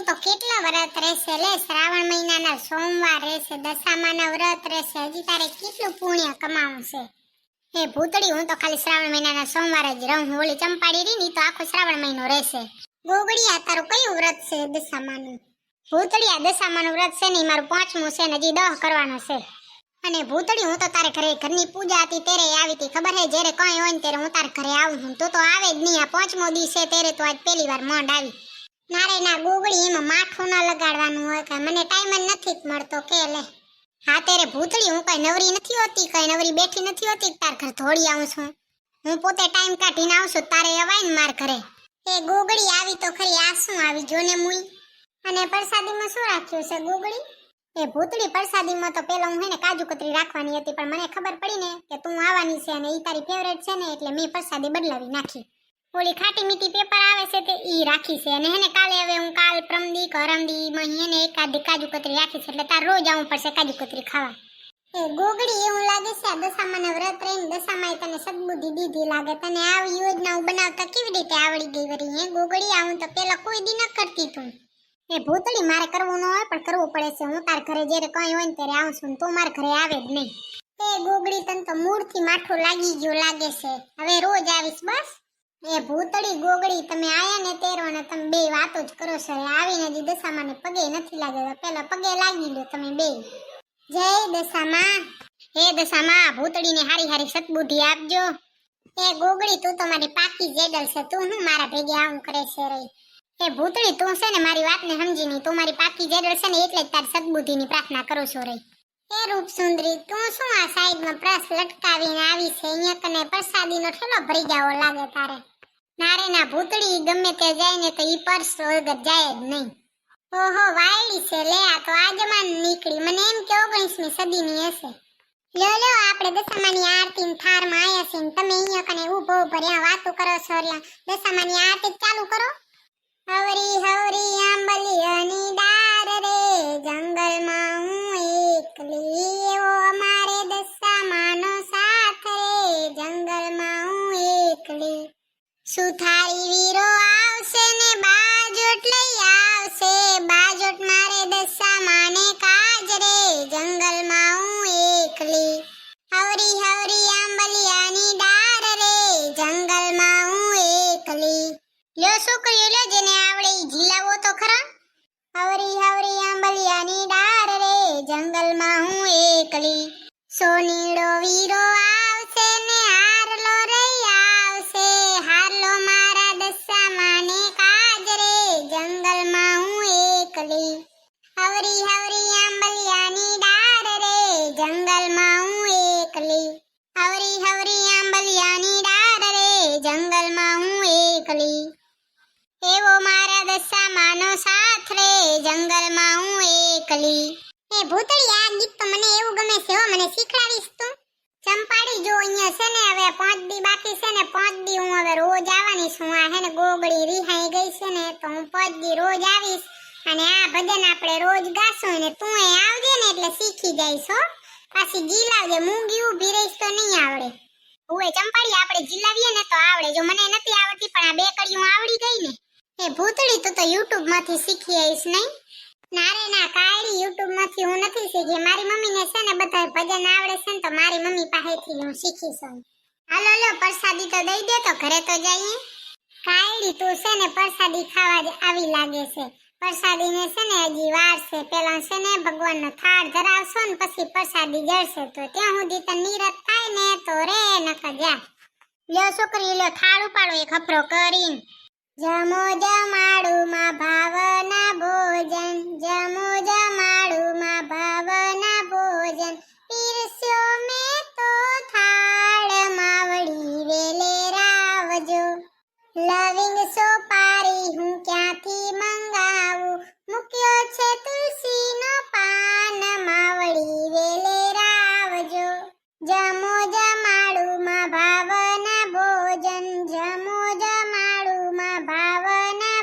તો કેટલા વ્રત રહેશે લે, શ્રાવણ મહિનાના સોમવાર રહેશે, દશામાના વ્રત રહેશે, હજી તારે કેટલું પુણ્ય કમાવું છે. એ ભૂતડી, હું તો ખાલી શ્રાવણ મહિનાના સોમવાર જ રહું. ઓલી ચંપાડી રહી ની તો આખો શ્રાવણ મહિનો રહેશે. ગોગડિયા, તારું કયું વ્રત છે દશામાનું? ભૂતડિયા, દશામાનું વ્રત છે ને મારું 5મું છે ને હજી 10 કરવાનો છે. અને ભૂતડી, હું તો તારે ઘરની પૂજા હતી ત્યારે આવી હતી, ખબર હે? જ્યારે કઈ હોય ને ત્યારે હું તારે ઘરે આવું છું, તું તો આવે જ નહીં. આ 5મો દી છે ત્યારે તો આજ પહેલી વાર મોંડ આવી. નારે ના ગોગડી, એમાં માઠું ન લગાડવાનું હોય કે મને ટાઈમ જ નથી મળતો કે લે. હા તેરે ભૂતડી, હું કઈ નવરી નથી હોતી, કઈ નવરી બેઠી નથી હોતી, તાર ઘર થોડી આવું છું. હું પોતે ટાઈમ કાઢીને આવું છું, તારે અવાય ને માર ઘરે. એ ગોગડી આવી તો ખરી, આ શું આવી જોને મુઈ. અને પ્રસાદીમાં શું રાખ્યું છે ગોગડી? એ ભૂતડી, પ્રસાદીમાં તો પેલા હું હેને કાજુ કતરી રાખવાની હતી, પણ મને ખબર પડી ને કે તું આવવાની છે અને ઈ તારી ફેવરેટ છે ને, એટલે મેં પ્રસાદી બદલાવી નાખી. ઓલી ખાટી મીઠી પેપર આવે છે તે ઈ રાખી છે. અને હેને કાલે હવે હું કાલ પ્રમદી કરમદી માં હેને એકાદી કાજુ કતરી રાખી છે, એટલે તાર રોજ આવવું પડશે કાજુ કતરી ખાવા. એ ગોગડી, એવું લાગે છે આ દશામાના વ્રત રહીને દશામાએ તને સદબુદ્ધિ દીધી લાગે. તને આવી યોજનાઓ બનાવતા કેવી રીતે આવડી ગઈ વરી? હે ગોગડી, આવું તો પેલા કોઈ દી ન કરતી તું. એ ભૂતળી, મારે કરવું ન હોય પણ કરવું પડે છે. હું તાર ઘરે જ્યારે કઈ હોય ને ત્યારે આવું છું, તું મારા ઘરે આવે જ નહીં. એ ગોગડી, તને તો મૂળથી માઠું લાગી ગયું લાગે છે, હવે રોજ આવીશ બસ. એ ભૂતળી ગોગડી, તમે આયા ને તેરો ને તમે બે વાતો જ કરો છો. આવીને જ દશામાને પગે નથી લાગ્યો, પેલા પગે લાગી લો તમે બે. જય દશામાં. હે દશામાં, ભૂતળીને હારી હારી સદબુદ્ધિ આપજો. એ ગોગડી, તું તો મારી પાકી જેડલ છે, તું હું મારા ભેગે આવું કરે છે રે? એ ભૂતળી, તું છે ને મારી વાતને સમજી નહીં, તું મારી પાકી જેડલ છે ને એટલે જ તારી સદબુદ્ધિની પ્રાર્થના કરું છું રે. એ રૂપ સુંદરી, તું શું આ સાઈડમાં પ્રસ લટકાવીને આવી છે? અહીંયા કને પ્રસાદીનો ઠેલો ભરી જાવો લાગે તારે. નારે ના ભૂતળી, ગમે તે જાય ને તો ઈ પર્સ વગર જાય જ નહીં. ઓહો વાયલી છે લે, આ તો આજમાન નીકળી. મને એમ કે 19મી સદીની હશે. લ્યો લ્યો, આપણે દશામાની આરતી ને થારમાં આયા છે ને તમે અહીંયા કને ઊભો ભર્યા વાતો કરો છો. દશામાની આરતી ચાલુ કરો. હવરી હવરી આંબલિયાની ડાર રે, જંગલમાં હું એકલી, ઓ અમારે દશામાનો સાથ રે, જંગલમાં હું એકલી. સુથારી વીરો આવશે ને બાજોટ લઈ આવશે, બાજોટ મારે દશામાને કાજ રે, જંગલમાં હું એકલી. હવરી હવરી આંબલિયાની ડાર રે, જંગલમાં હું એકલી. લ્યો છોકરીઓ, લ્યો જેને આવડે ઈ ઝીલાવો તો ખરા. હવરી હવરી આંબલિયાની ડાર રે, જંગલમાં હું એકલી. સોનીડો વીરો આવશે ને હારલો રહી આવશે, હારલો મારા દશામાને કાજ રે, જંગલમાં હું એકલી. હવરી હવરી આંબલિયાની ડાર રે, જંગલમાં હું એકલી. હવરી હવરી આંબલિયાની ડાર રે, જંગલમાં હું એકલી. એવો મારા દશામાનો સાથ રે, જંગલમાં હું એકલી. એ ભૂતળી, આ ગીત તો મને એવું ગમે છે હો, મને શીખડાવીશ તું? ચંપાડી જો, અહીંયા છે ને હવે 5 દી બાકી છે ને, 5 દી હું હવે રોજ આવવાની છું. આ હે ને ગોગડી રિહાઈ ગઈ છે ને તો હું 5 દી રોજ આવીશ અને આ ભજન આપણે રોજ ગાશું ને તું એ આવજે ને એટલે શીખી જઈશ હો. પાછી જીલાવજે, મૂંગી ઊભી રહીશ તો નહીં આવડે. ઓય ચંપાડી, આપણે જીલાવીએ ને તો આવડે. જો મને નથી આવડતી પણ આ બે કડીઓ આવડી ગઈ ને. એ ભૂતળી, તું તો YouTube માંથી શીખી આવીશ નહીં? નારે ના કાળી, YouTube માંથી હું નથી શીખી. મારી મમ્મીને છે ને બધા ભજન આવડે છે ને તો મારી મમ્મી પાસેથી હું શીખી છું. હાલો લો, પ્રસાદી તો દઈ દે તો ઘરે તો જઈએ. કાળી, તું છે ને પ્રસાદી ખાવા જ આવી લાગે છે. પ્રસાદીને છે ને હજી વાર છે. પેલા છે ને ભગવાનનો થાળ ધરાવશો ને પછી પ્રસાદી જળશે, તો ત્યાં સુધી તો નીરત થાય ને તો રે નકર જા. લ્યો છોકરી, લ્યો થાળ ઉપાડો એક હફરો કરીને. જમો જમાડુમાં ભાવના ભોજન, જમો જમાડુમાં ભાવના ભોજન, પીરસ્યો મેં તો થાળ માવડી વેલે રાવજો. લવિંગ સોપારી હું ક્યાંથી મંગાવું, મૂક્યો છે તુલસીનો પાન, માવડી વેલે રાવજો. જમો જમાડુમાં ભાવના ભોજન, જમો જમાડુમાં ભાવના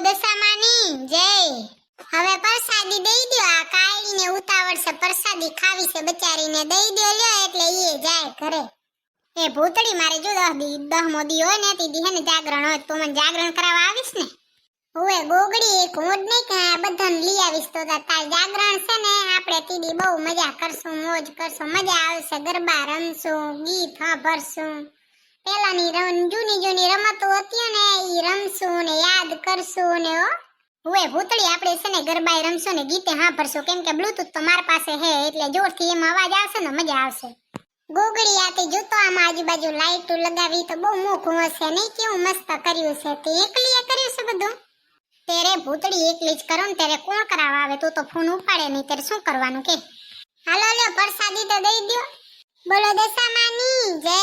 દશામાની જય. હવે પ્રસાદી દઈ દ્યો, આ કાળીને ઉતાવળ છે પ્રસાદી ખાવી છે બચારીને, દઈ દ્યો લ્યો એટલે ઈ જાય ઘરે. એ ભૂતળી મારે જો 10મો દી હોય ને તીદી હે ને જાગરણ હોય તો મને જાગરણ કરાવવા આવીશ ને. ઓએ ગોગડી એક હું જ નહીં કે બધાને લઈ આવીશ તો તાર જાગરણ છે ને આપણે તીદી બહુ મજા કરશું, મોજ કરશું, મજા આવશે, ગરબા રમશું, ગીત સાંભળશું, પેલાની જૂની રમતો હતી ને ઈ રમશું ને યાદ કરશું ને. ઓએ ભૂતળી આપણે છે ને ગરબા રમશું ને ગીતે સાંભળશું, કેમ કે બ્લૂટૂથ તો મારા પાસે હે એટલે જોરથી એમાં અવાજ આવશે ને મજા આવશે. ગોગડી આતી જોતો આમાં આજુબાજુ લાઈટો લગાવી તો બહુ મોઘું હશે નહીં, કેવું મસ્ત કર્યું છે. તે એકલીએ કર્યું છે બધું? તેરે ભૂતળી એકલી જ કરો ને ત્યારે કોણ કરાવવા આવે, તું તો ફોન ઉપાડે નહીં, ત્યારે શું કરવાનું કે? હાલો લ્યો પ્રસાદી તો દઈ દ્યો. બોલો દશામાની જય.